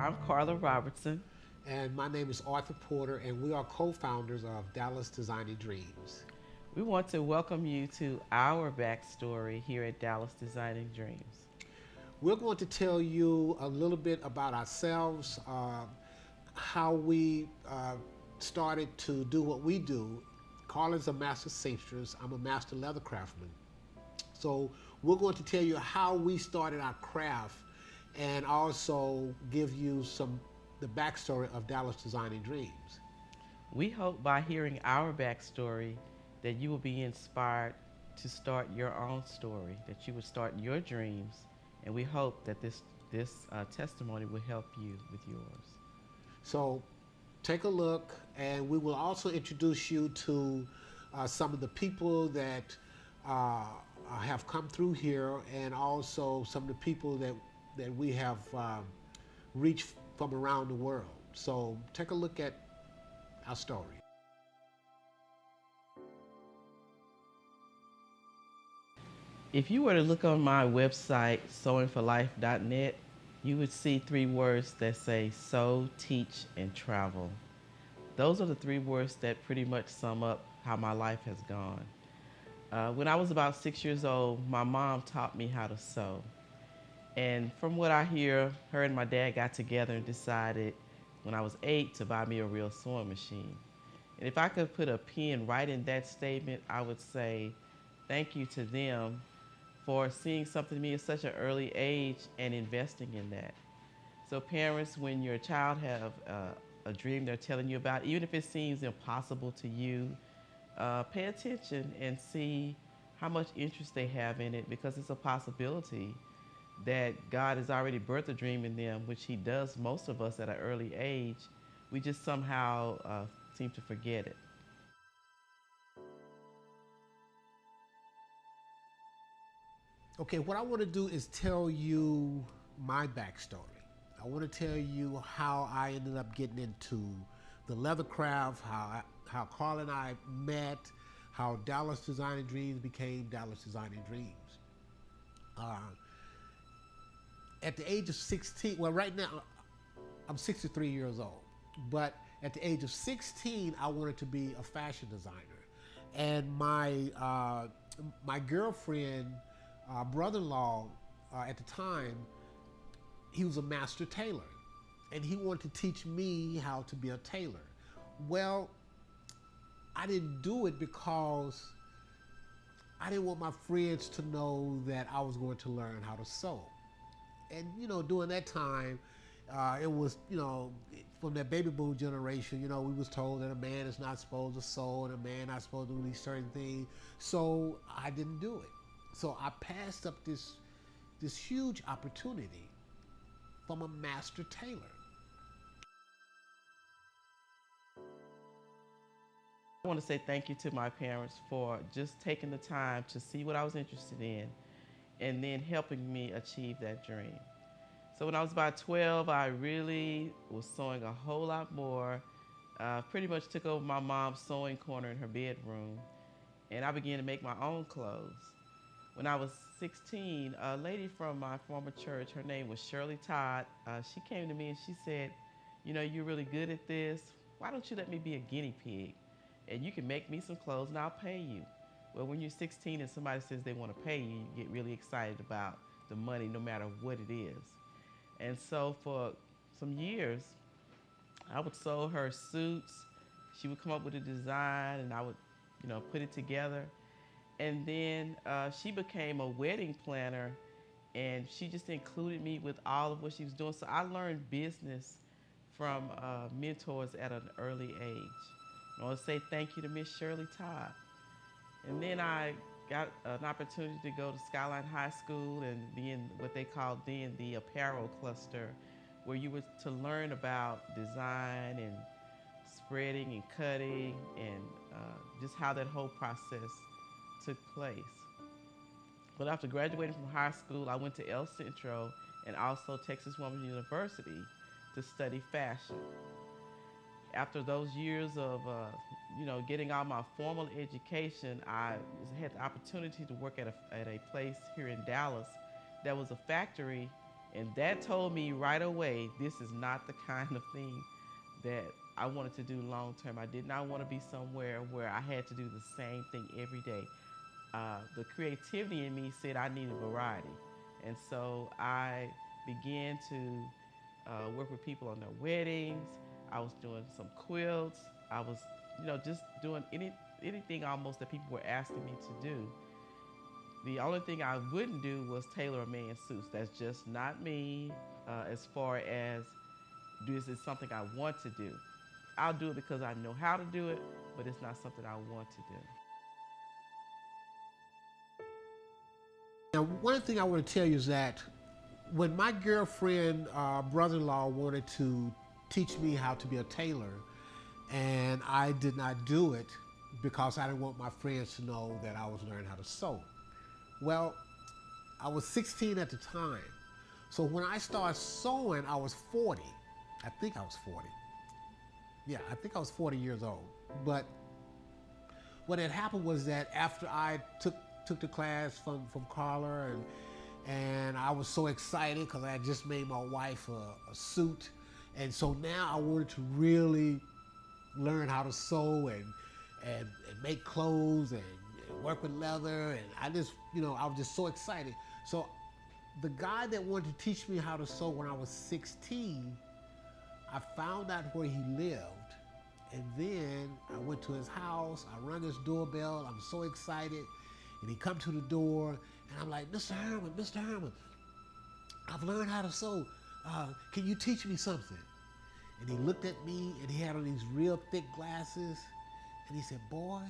I'm Carla Robertson. And my name is Arthur Porter, and we are co founders of Dallas Designing Dreams. We want to welcome you to our backstory here at Dallas Designing Dreams. We're going to tell you a little bit about ourselves, how we started to do what we do. Carla's a master seamstress, I'm a master leather craftsman. So, we're going to tell you how we started our craft and also give you the backstory of Dallas Designing Dreams. We hope by hearing our backstory that you will be inspired to start your own story, that you would start your dreams, and we hope that this testimony will help you with yours. So take a look, and we will also introduce you to some of the people that have come through here, and also some of the people that we have reached from around the world. So take a look at our story. If you were to look on my website, sewingforlife.net, you would see three words that say sew, teach, and travel. Those are the three words that pretty much sum up how my life has gone. When I was about 6 years old, my mom taught me how to sew. And from what I hear, her and my dad got together and decided when I was 8 to buy me a real sewing machine. And if I could put a pin right in that statement, I would say thank you to them for seeing something in me at such an early age and investing in that. So parents, when your child have a dream they're telling you about, even if it seems impossible to you, pay attention and see how much interest they have in it, because it's a possibility that God has already birthed a dream in them, which He does most of us at an early age. We just somehow seem to forget it. Okay, what I want to do is tell you my backstory. I want to tell you how I ended up getting into the leather craft, how Carl and I met, how Dallas Designing Dreams became Dallas Designing Dreams. Uh, at the age of 16, well, right now I'm 63 years old, but at the age of 16, I wanted to be a fashion designer. And my girlfriend, brother-in-law at the time, he was a master tailor, and he wanted to teach me how to be a tailor. Well, I didn't do it because I didn't want my friends to know that I was going to learn how to sew. And during that time, it was from that baby boom generation. We was told that a man is not supposed to sew and a man not supposed to do these certain things. So I didn't do it. So I passed up this huge opportunity from a master tailor. I want to say thank you to my parents for just taking the time to see what I was interested in and then helping me achieve that dream. So when I was about 12, I really was sewing a whole lot more. Pretty much took over my mom's sewing corner in her bedroom, and I began to make my own clothes. When I was 16, a lady from my former church, her name was Shirley Todd, she came to me and she said, you're really good at this. Why don't you let me be a guinea pig? And you can make me some clothes and I'll pay you. Well, when you're 16 and somebody says they want to pay you, you get really excited about the money no matter what it is. And so for some years, I would sew her suits. She would come up with a design and I would, put it together. And then she became a wedding planner, and she just included me with all of what she was doing. So I learned business from mentors at an early age. I want to say thank you to Miss Shirley Todd. And then I got an opportunity to go to Skyline High School and be in what they called then the apparel cluster, where you were to learn about design and spreading and cutting and just how that whole process took place. But after graduating from high school, I went to El Centro and also Texas Woman's University to study fashion. After those years of getting all my formal education, I had the opportunity to work at a place here in Dallas that was a factory And that told me right away, this is not the kind of thing that I wanted to do long term. I did not want to be somewhere where I had to do the same thing every day. The creativity in me said I needed variety. And so I began to work with people on their weddings. I was doing some quilts. I was, just doing anything almost that people were asking me to do. The only thing I wouldn't do was tailor a man's suits. That's just not me. As far as this is something I want to do. I'll do it because I know how to do it, but it's not something I want to do. Now, one thing I want to tell you is that when my girlfriend, brother-in-law wanted to teach me how to be a tailor, and I did not do it because I didn't want my friends to know that I was learning how to sew. Well, I was 16 at the time. So when I started sewing, I was 40. I think I was 40. Yeah, I think I was 40 years old. But what had happened was that after I took the class from Carla, and I was so excited because I had just made my wife a suit. And so now I wanted to really learn how to sew and make clothes and work with leather. And I was just so excited. So the guy that wanted to teach me how to sew when I was 16, I found out where he lived. And then I went to his house, I rang his doorbell, I'm so excited. And he come to the door, and I'm like, Mr. Herman, I've learned how to sew. Can you teach me something? And he looked at me, and he had on these real thick glasses, and he said, boy,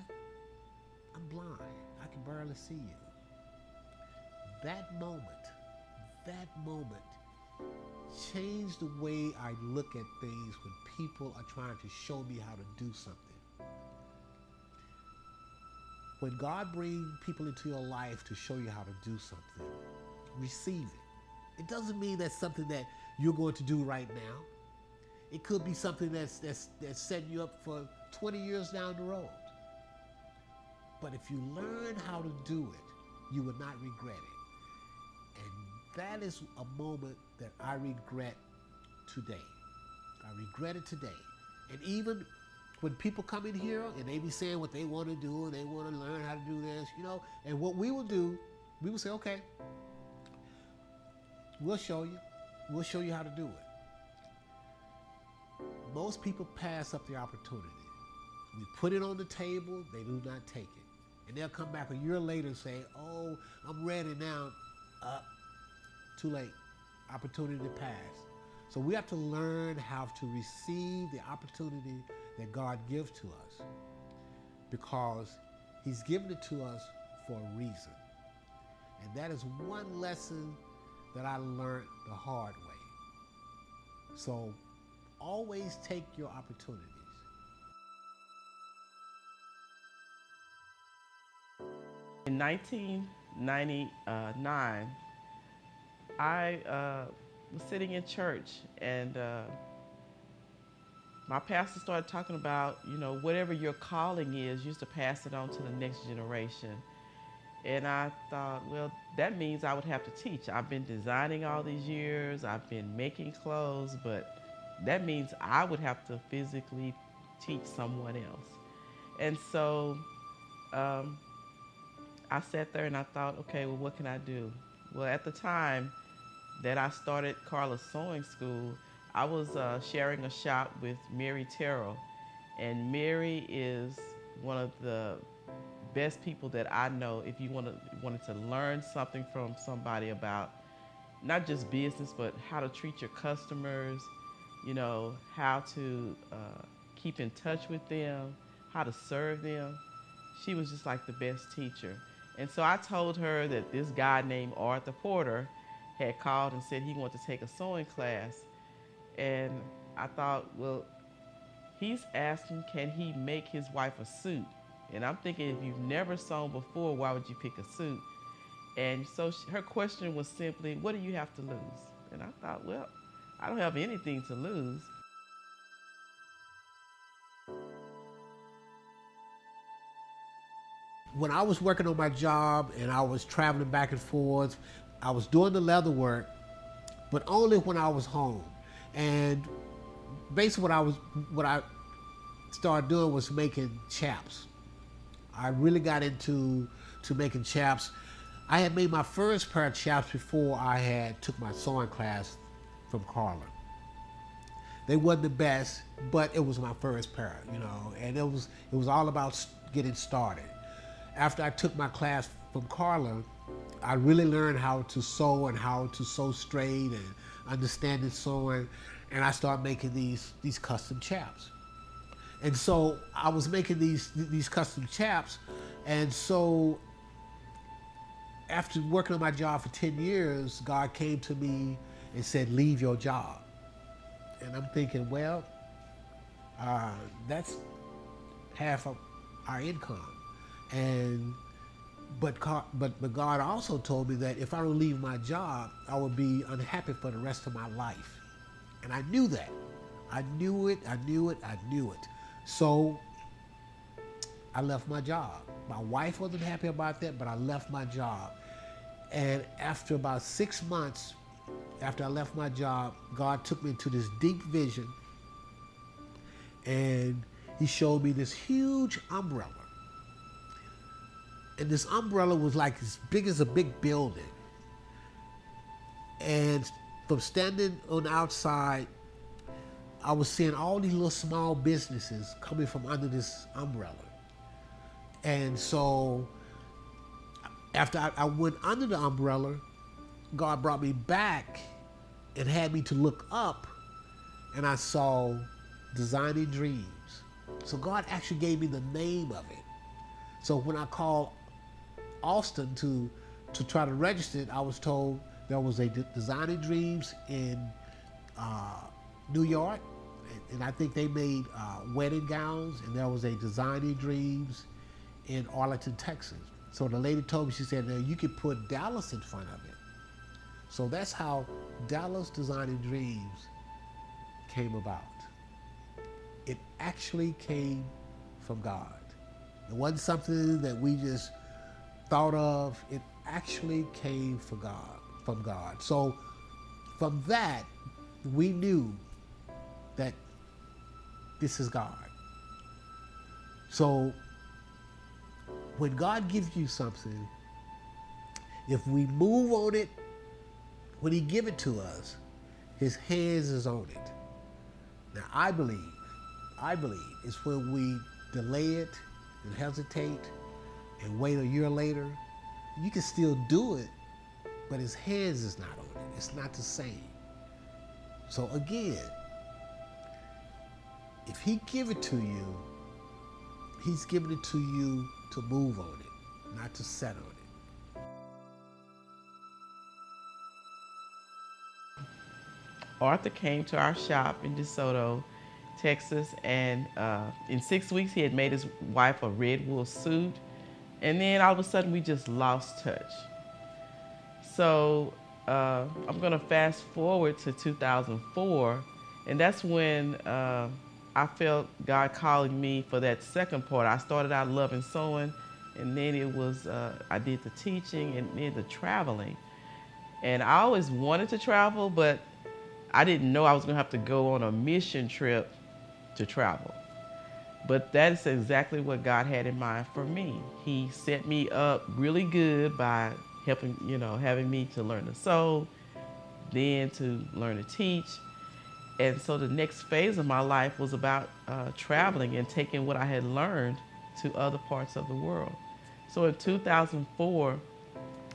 I'm blind. I can barely see you. That moment changed the way I look at things when people are trying to show me how to do something. When God brings people into your life to show you how to do something, receive it. It doesn't mean that's something that you're going to do right now. It could be something that's setting you up for 20 years down the road. But if you learn how to do it, you will not regret it. And that is a moment that I regret today. I regret it today. And even when people come in here and they be saying what they want to do and they want to learn how to do this, and what we will do, we will say, okay, we'll show you. We'll show you how to do it. Most people pass up the opportunity. We put it on the table, they do not take it. And they'll come back a year later and say, oh, I'm ready now. Too late. Opportunity passed. So we have to learn how to receive the opportunity that God gives to us, because He's given it to us for a reason. And that is one lesson that I learned the hard way. So always take your opportunities. In 1999, I was sitting in church, and my pastor started talking about, whatever your calling is, you're to pass it on to the next generation. And I thought, well, that means I would have to teach. I've been designing all these years, I've been making clothes, but that means I would have to physically teach someone else. And so I sat there and I thought, okay, well, what can I do? Well, at the time that I started Carla's Sewing School, I was sharing a shop with Mary Terrell. And Mary is one of the best people that I know if you wanted to learn something from somebody about not just business, but how to treat your customers, how to keep in touch with them, how to serve them. She was just like the best teacher. And so I told her that this guy named Arthur Porter had called and said he wanted to take a sewing class. And I thought, well, he's asking, can he make his wife a suit? And I'm thinking, if you've never sewn before, why would you pick a suit? And so her question was simply, what do you have to lose? And I thought, well, I don't have anything to lose. When I was working on my job and I was traveling back and forth, I was doing the leather work, but only when I was home. And basically what I started doing was making chaps. I really got into making chaps. I had made my first pair of chaps before I had took my sewing class from Carla. They wasn't the best, but it was my first pair, and it was all about getting started. After I took my class from Carla, I really learned how to sew and how to sew straight and understanding sewing, and I started making these custom chaps. And so I was making these custom chaps, and so after working on my job for 10 years, God came to me and said, leave your job. And I'm thinking, well, that's half of our income. But God also told me that if I don't leave my job, I would be unhappy for the rest of my life. And I knew that. I knew it. So I left my job. My wife wasn't happy about that, but I left my job. And after about 6 months, after I left my job, God took me into this deep vision, and he showed me this huge umbrella. And this umbrella was like as big as a big building. And from standing on the outside, I was seeing all these little small businesses coming from under this umbrella. And so after I went under the umbrella, God brought me back and had me to look up, and I saw Designing Dreams. So God actually gave me the name of it. So when I called Austin to try to register it, I was told there was a Designing Dreams in New York, and I think they made wedding gowns, and there was a Designing Dreams in Arlington, Texas. So the lady told me, she said, now you could put Dallas in front of it. So that's how Dallas Designing Dreams came about. It actually came from God. It wasn't something that we just thought of. It actually came from God. So from that, we knew that this is God. So when God gives you something, if we move on it, when he give it to us, his hands is on it. Now I believe it's when we delay it and hesitate and wait a year later, you can still do it, but his hands is not on it. It's not the same. So again, if he give it to you, he's giving it to you to move on it, not to set on it. Arthur came to our shop in DeSoto, Texas, and in 6 weeks he had made his wife a red wool suit, and then all of a sudden we just lost touch. So I'm gonna fast forward to 2004, and that's when I felt God calling me for that second part. I started out loving sewing, and then it was I did the teaching and then the traveling. And I always wanted to travel, but I didn't know I was gonna have to go on a mission trip to travel. But that is exactly what God had in mind for me. He set me up really good by helping, having me to learn to sew, then to learn to teach. And so the next phase of my life was about traveling and taking what I had learned to other parts of the world. So in 2004,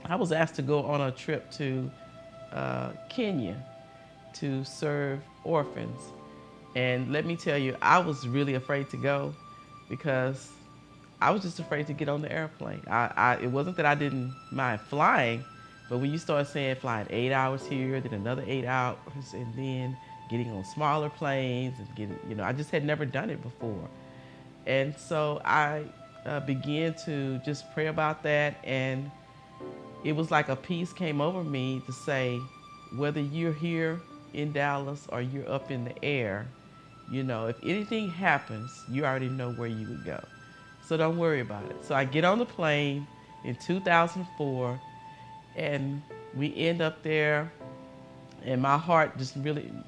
I was asked to go on a trip to Kenya to serve orphans. And let me tell you, I was really afraid to go because I was just afraid to get on the airplane. It wasn't that I didn't mind flying, but when you start saying flying 8 hours here, then another 8 hours, and then getting on smaller planes and getting, I just had never done it before. And so I began to just pray about that, and it was like a peace came over me to say, whether you're here in Dallas or you're up in the air, if anything happens, you already know where you would go. So don't worry about it. So I get on the plane in 2004, and we end up there And my heart just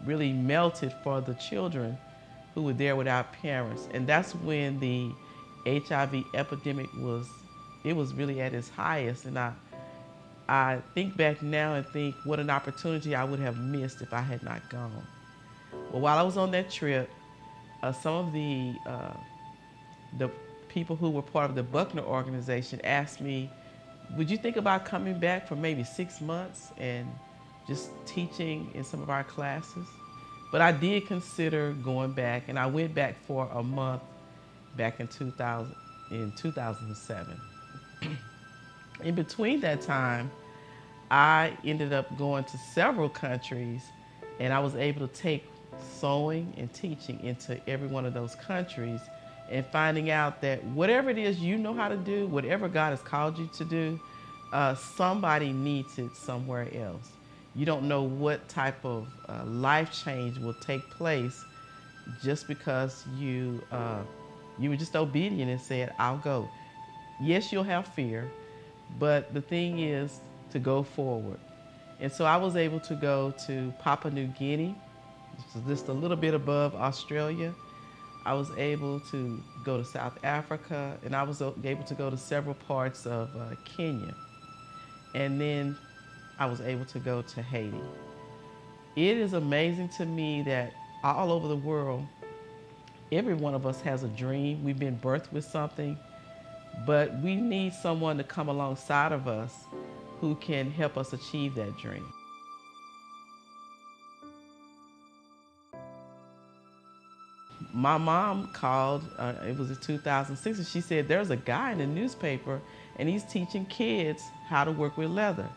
really melted for the children who were there without parents. And that's when the HIV epidemic was really at its highest. And I think back now and think what an opportunity I would have missed if I had not gone. Well, while I was on that trip, some of the people who were part of the Buckner organization asked me, would you think about coming back for maybe 6 months and just teaching in some of our classes? But I did consider going back, and I went back for a month back in 2007. In between that time, I ended up going to several countries, and I was able to take sewing and teaching into every one of those countries, and finding out that whatever it is you know how to do, whatever God has called you to do, somebody needs it somewhere else. You don't know what type of life change will take place just because you were just obedient and said, I'll go. Yes, you'll have fear, but the thing is to go forward. And so I was able to go to Papua New Guinea, which is just a little bit above Australia. I was able to go to South Africa, and I was able to go to several parts of Kenya. And then I was able to go to Haiti. It is amazing to me that all over the world, every one of us has a dream. We've been birthed with something, but we need someone to come alongside of us who can help us achieve that dream. My mom called, it was in 2006, and she said, there's a guy in the newspaper and he's teaching kids how to work with leather.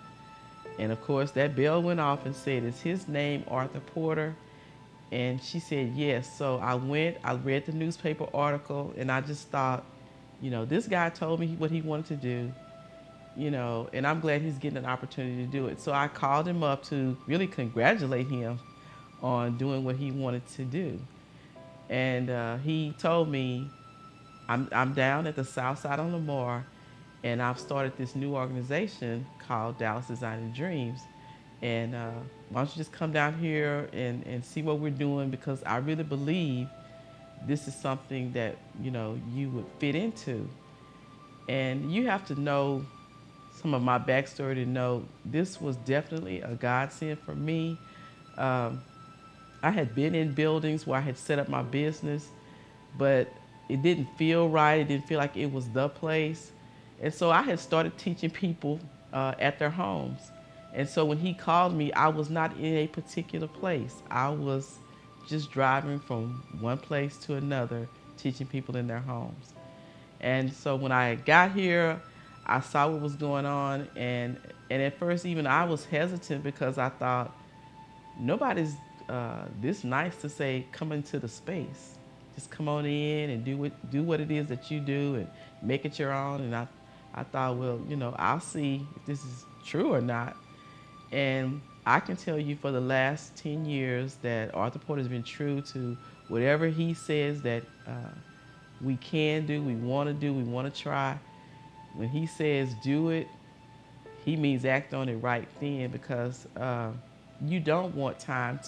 And of course that bell went off and said, is his name Arthur Porter? And she said, yes. So I went, I read the newspaper article, and I just thought, this guy told me what he wanted to do, and I'm glad he's getting an opportunity to do it. So I called him up to really congratulate him on doing what he wanted to do. And he told me, I'm down at the south side of Lamar, and I've started this new organization called Dallas Designing Dreams. And why don't you just come down here and see what we're doing, because I really believe this is something that, you would fit into. And you have to know some of my backstory to know this was definitely a godsend for me. I had been in buildings where I had set up my business, but it didn't feel right. It didn't feel like it was the place. And so I had started teaching people at their homes. And so when he called me, I was not in a particular place. I was just driving from one place to another, teaching people in their homes. And so when I got here, I saw what was going on. And at first, even I was hesitant, because I thought, nobody's this nice to say, come into the space. Just come on in and do what it is that you do and make it your own. And I thought, well, I'll see if this is true or not. And I can tell you for the last 10 years that Arthur Porter has been true to whatever he says that we can do, we want to do, we want to try. When he says do it, he means act on it right then, because you don't want time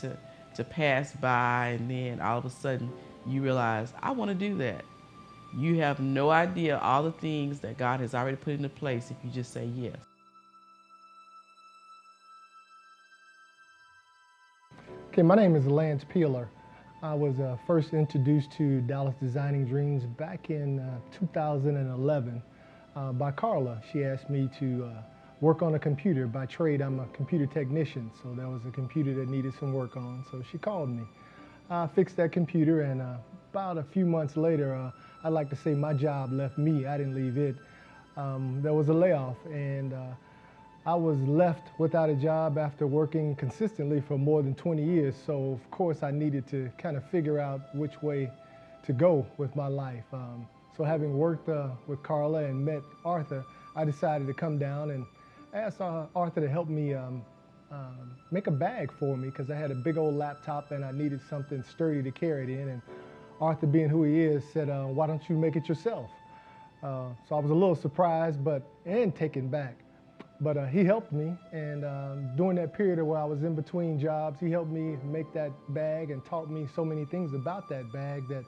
to pass by and then all of a sudden you realize, I want to do that. You have no idea all the things that God has already put into place if you just say yes. Okay, my name is Lance Peeler. I was first introduced to Dallas Designing Dreams back in 2011 by Carla. She asked me to work on a computer. By trade, I'm a computer technician, so there was a computer that needed some work on, so she called me. I fixed that computer, and about a few months later, I'd like to say my job left me. I didn't leave it. There was a layoff, and I was left without a job after working consistently for more than 20 years, so of course I needed to kind of figure out which way to go with my life. So having worked with Carla and met Arthur, I decided to come down and ask Arthur to help me make a bag for me, because I had a big old laptop and I needed something sturdy to carry it in. And Arthur, being who he is, said, why don't you make it yourself? So I was a little surprised and taken back. But he helped me, and during that period where I was in between jobs, he helped me make that bag and taught me so many things about that bag that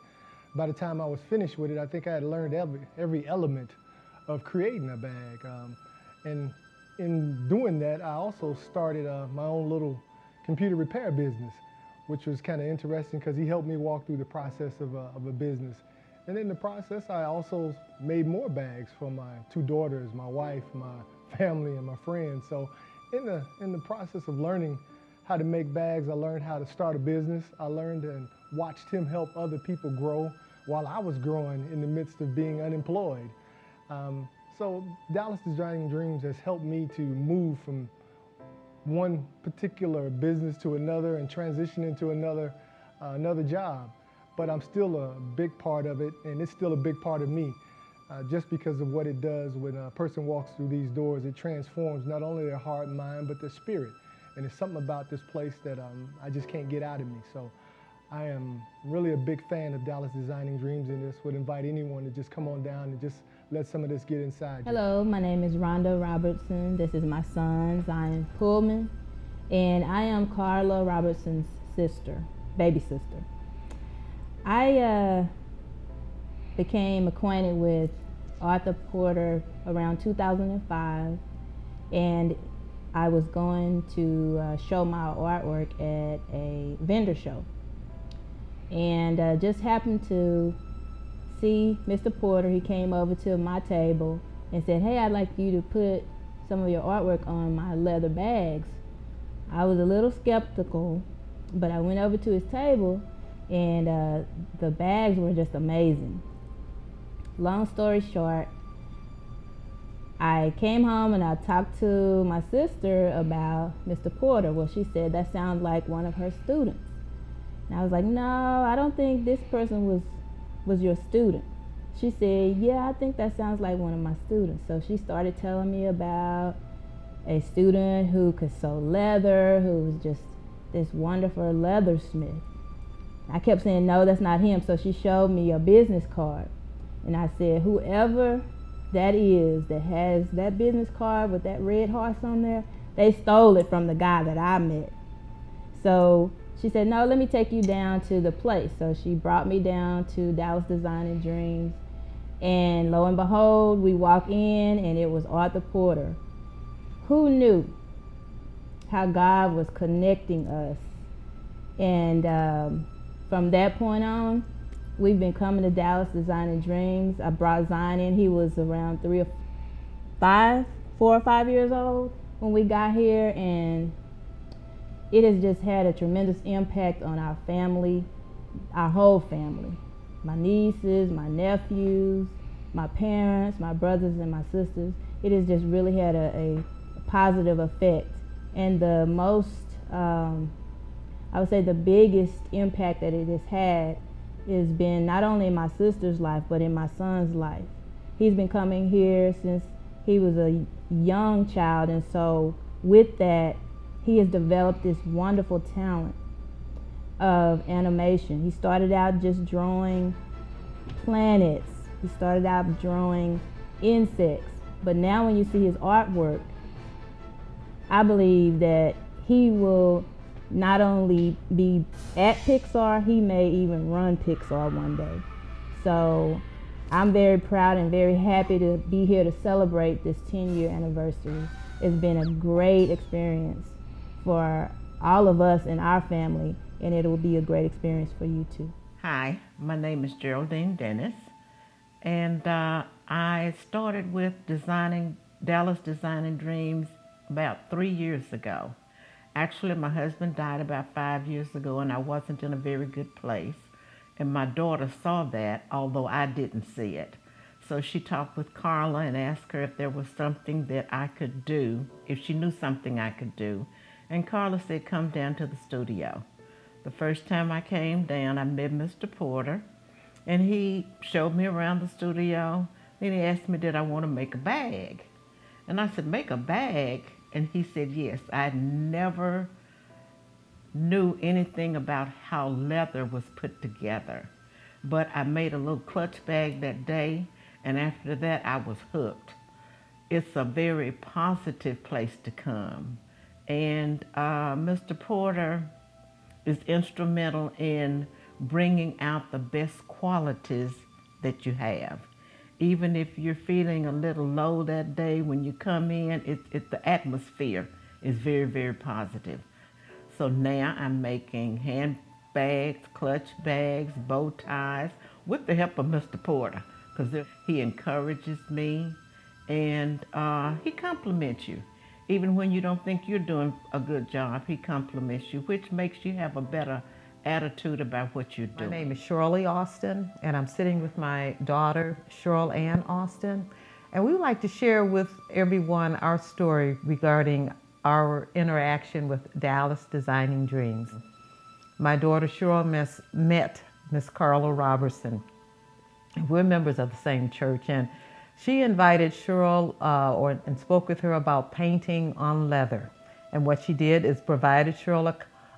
by the time I was finished with it, I think I had learned every element of creating a bag. And in doing that, I also started my own little computer repair business, which was kind of interesting because he helped me walk through the process of a business. And in the process, I also made more bags for my two daughters, my wife, my family, and my friends. So in the process of learning how to make bags, I learned how to start a business. I learned and watched him help other people grow while I was growing in the midst of being unemployed. So Dallas Designing Dreams has helped me to move from one particular business to another and transition into another job. But I'm still a big part of it, and it's still a big part of me. Just because of what it does when a person walks through these doors, it transforms not only their heart and mind, but their spirit. And it's something about this place that I just can't get out of me. So I am really a big fan of Dallas Designing Dreams, and this would invite anyone to just come on down and just let some of this get inside you. Hello, my name is Carla Robertson. This is my son, Zion Pullman, and I am Carla Robertson's sister, baby sister. I became acquainted with Arthur Porter around 2005, and I was going to show my artwork at a vendor show, and just happened to see Mr. Porter. He came over to my table and said, "Hey, I'd like you to put some of your artwork on my leather bags." I was a little skeptical, but I went over to his table, and the bags were just amazing. Long story short, I came home and I talked to my sister about Mr. Porter. Well, she said that sounds like one of her students. And I was like, "No, I don't think this person was your student." She said, "Yeah, I think that sounds like one of my students." So she started telling me about a student who could sew leather, who was just this wonderful leathersmith. I kept saying, "No, that's not him." So she showed me a business card, and I said, "Whoever that is that has that business card with that red horse on there, they stole it from the guy that I met." So she said, "No, let me take you down to the place." So she brought me down to Dallas Designing Dreams, and lo and behold, we walk in and it was Arthur Porter. Who knew how God was connecting us? And from that point on, we've been coming to Dallas Designing Dreams. I brought Zion in. He was around 4 or 5 years old when we got here, and it has just had a tremendous impact on our family, our whole family. My nieces, my nephews, my parents, my brothers and my sisters. It has just really had a positive effect. And the most, I would say the biggest impact that it has had has been not only in my sister's life, but in my son's life. He's been coming here since he was a young child, and so with that, he has developed this wonderful talent of animation. He started out just drawing planets. He started out drawing insects. But now when you see his artwork, I believe that he will not only be at Pixar, he may even run Pixar one day. So I'm very proud and very happy to be here to celebrate this 10-year anniversary. It's been a great experience for all of us in our family, and it will be a great experience for you too. Hi, my name is Geraldine Dennis, and I started with Dallas Designing Dreams about 3 years ago. Actually, my husband died about 5 years ago, and I wasn't in a very good place. And my daughter saw that, although I didn't see it. So she talked with Carla and asked her if there was something that I could do, if she knew something I could do. And Carla said, "Come down to the studio." The first time I came down, I met Mr. Porter, and he showed me around the studio. Then he asked me, did I want to make a bag? And I said, "Make a bag?" And he said, yes. I never knew anything about how leather was put together. But I made a little clutch bag that day, and after that I was hooked. it's a very positive place to come. And Mr. Porter is instrumental in bringing out the best qualities that you have. Even if you're feeling a little low that day, when you come in, the atmosphere is very, very positive. So now I'm making handbags, clutch bags, bow ties, with the help of Mr. Porter, because he encourages me and he compliments you. Even when you don't think you're doing a good job, he compliments you, which makes you have a better attitude about what you're doing. My name is Shirley Austin, and I'm sitting with my daughter, Cheryl Ann Austin. And we would like to share with everyone our story regarding our interaction with Dallas Designing Dreams. My daughter, Cheryl, met Miss Carla Robertson. We're members of the same church, and she invited Cheryl and spoke with her about painting on leather. And what she did is provided Cheryl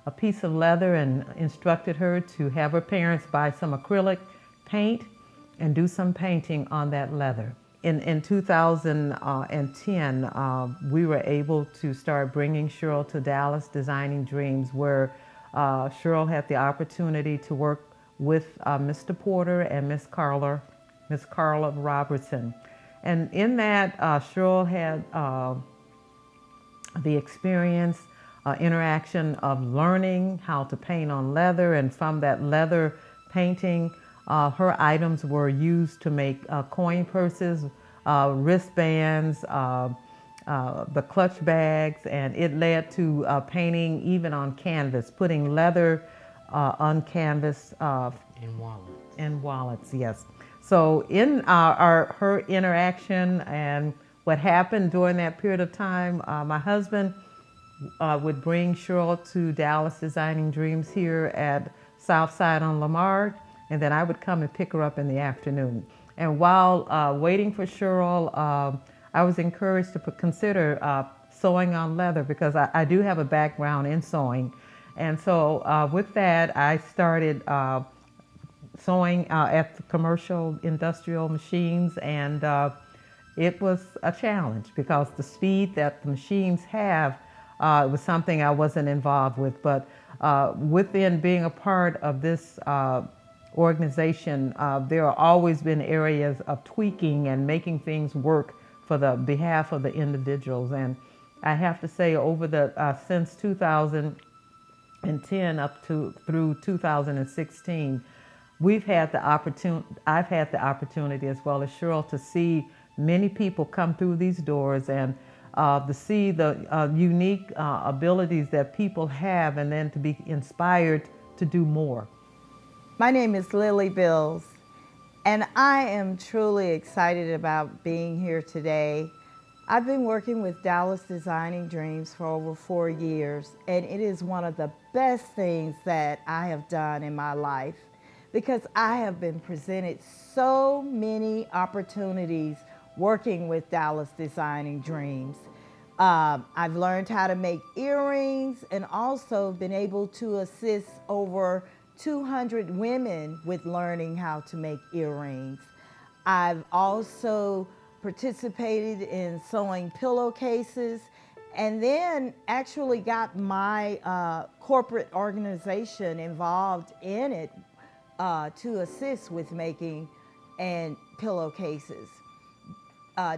a piece of leather and instructed her to have her parents buy some acrylic paint and do some painting on that leather. In 2010, we were able to start bringing Cheryl to Dallas Designing Dreams, where Cheryl had the opportunity to work with Mr. Porter and Miss Carla Robertson. And in that, Cheryl had the experience, interaction of learning how to paint on leather, and from that leather painting, her items were used to make coin purses, wristbands, the clutch bags, and it led to painting even on canvas, putting leather on canvas. In wallets. In wallets, yes. So in her interaction and what happened during that period of time, my husband would bring Cheryl to Dallas Designing Dreams here at Southside on Lamar, and then I would come and pick her up in the afternoon. And while waiting for Cheryl, I was encouraged to consider sewing on leather, because I do have a background in sewing. And so with that, I started sewing at the commercial industrial machines, and it was a challenge because the speed that the machines have was something I wasn't involved with. But within being a part of this organization, there have always been areas of tweaking and making things work for the behalf of the individuals. And I have to say, over the since 2010 up to through 2016, I've had the opportunity, as well as Cheryl, to see many people come through these doors and to see the unique abilities that people have, and then to be inspired to do more. My name is Lilly Bills, and I am truly excited about being here today. I've been working with Dallas Designing Dreams for over 4 years, and it is one of the best things that I have done in my life, because I have been presented so many opportunities working with Dallas Designing Dreams. I've learned how to make earrings, and also been able to assist over 200 women with learning how to make earrings. I've also participated in sewing pillowcases, and then actually got my corporate organization involved in it to assist with making and pillowcases.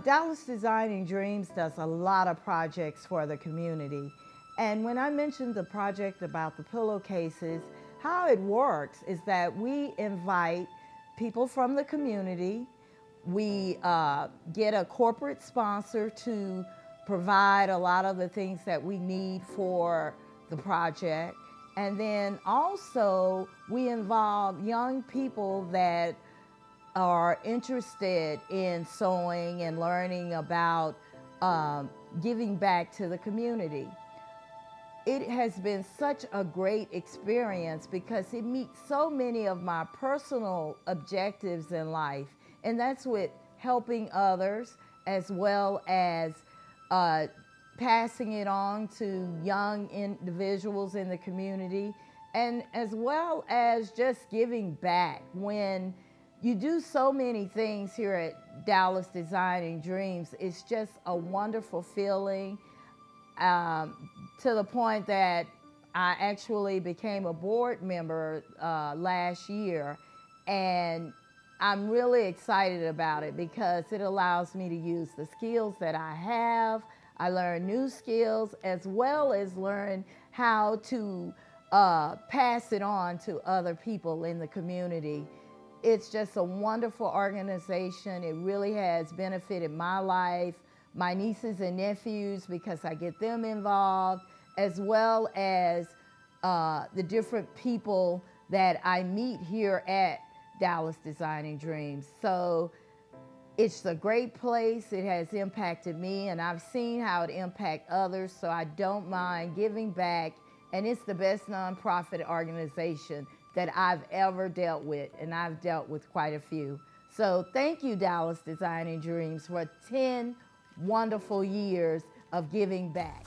Dallas Designing Dreams does a lot of projects for the community. And when I mentioned the project about the pillowcases, how it works is that we invite people from the community. We get a corporate sponsor to provide a lot of the things that we need for the project. And then also we involve young people that are interested in sewing and learning about giving back to the community. It has been such a great experience because it meets so many of my personal objectives in life, and that's with helping others, as well as passing it on to young individuals in the community, and as well as just giving back when you do so many things here at Dallas Designing Dreams. It's just a wonderful feeling, to the point that I actually became a board member last year, and I'm really excited about it because it allows me to use the skills that I have. I learn new skills as well as learn how to pass it on to other people in the community. It's just a wonderful organization. It really has benefited my life, my nieces and nephews, because I get them involved, as well as the different people that I meet here at Dallas Designing Dreams. So it's a great place. It has impacted me, and I've seen how it impacts others, so I don't mind giving back. And it's the best nonprofit organization that I've ever dealt with, and I've dealt with quite a few. So thank you, Dallas Designing Dreams, for 10 wonderful years of giving back.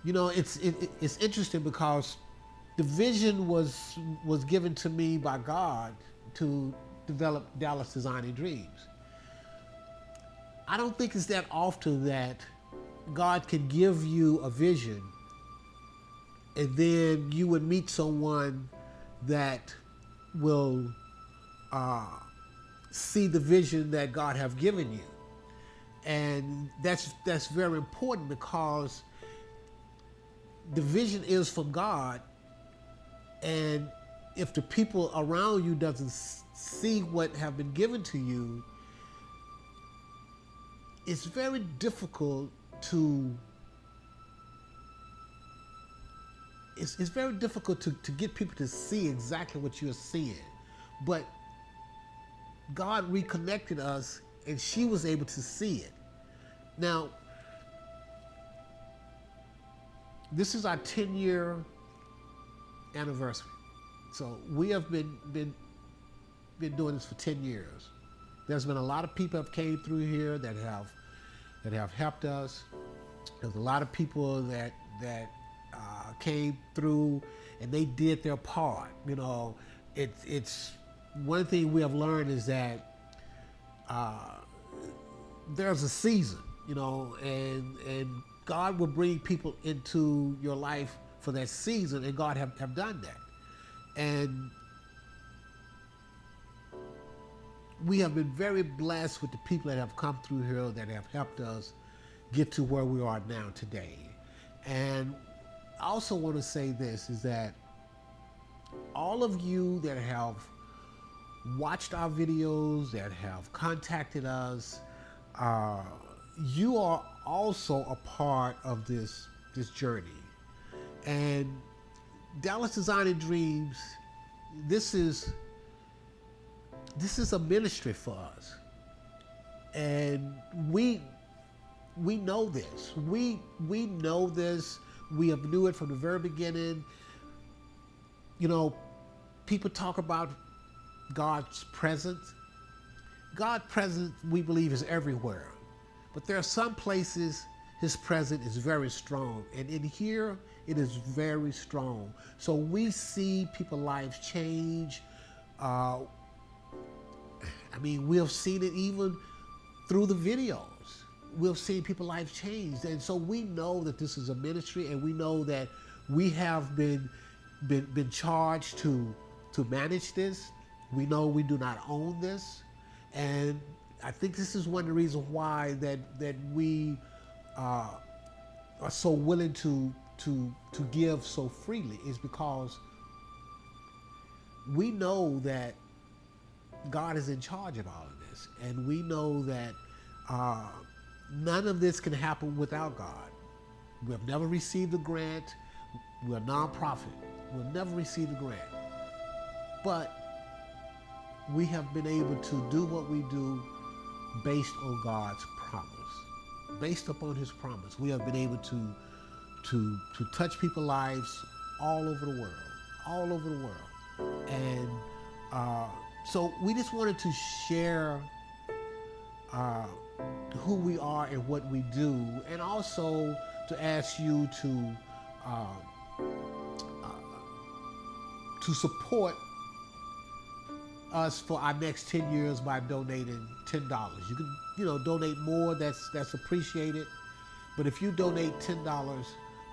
You know, it's interesting because the vision was given to me by God to develop Dallas Designing Dreams. I don't think it's that often that God can give you a vision and then you would meet someone that will see the vision that God have given you. And that's very important because the vision is from God, and if the people around you doesn't see what have been given to you, it's very difficult to to get people to see exactly what you're seeing. But God reconnected us, and she was able to see it. Now, this is our 10-year anniversary. So we have been doing this for 10 years. There's been a lot of people that came through here that have helped us. There's a lot of people that came through and they did their part. You know, it's one thing we have learned is that there's a season, you know, and God will bring people into your life for that season, and God have done that. And we have been very blessed with the people that have come through here that have helped us get to where we are now today. And I also want to say this, is that all of you that have watched our videos, that have contacted us, you are also a part of this journey. And Dallas Designing Dreams, this is a ministry for us. And we know this. We know this. We have knew it from the very beginning. You know, people talk about God's presence. God's presence, we believe, is everywhere. But there are some places his presence is very strong. And in here, it is very strong. So we see people's lives change. I mean, we've seen it even through the videos. We've seen people's lives change. And so we know that this is a ministry, and we know that we have been charged to manage this. We know we do not own this. And I think this is one of the reasons why that we are so willing to give so freely, is because we know that God is in charge of all of this, and we know that none of this can happen without God. We have never received a grant. We're a nonprofit. We'll never receive a grant. But we have been able to do what we do based on God's promise. Based upon his promise, we have been able to touch people's lives all over the world, all over the world. And so we just wanted to share who we are and what we do, and also to ask you to support us for our next 10 years by donating $10. You can, donate more. That's appreciated. But if you donate $10,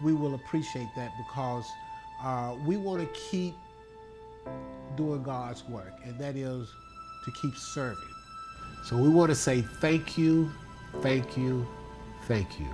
we will appreciate that, because we want to keep doing God's work, and that is to keep serving. So we want to say thank you, thank you, thank you.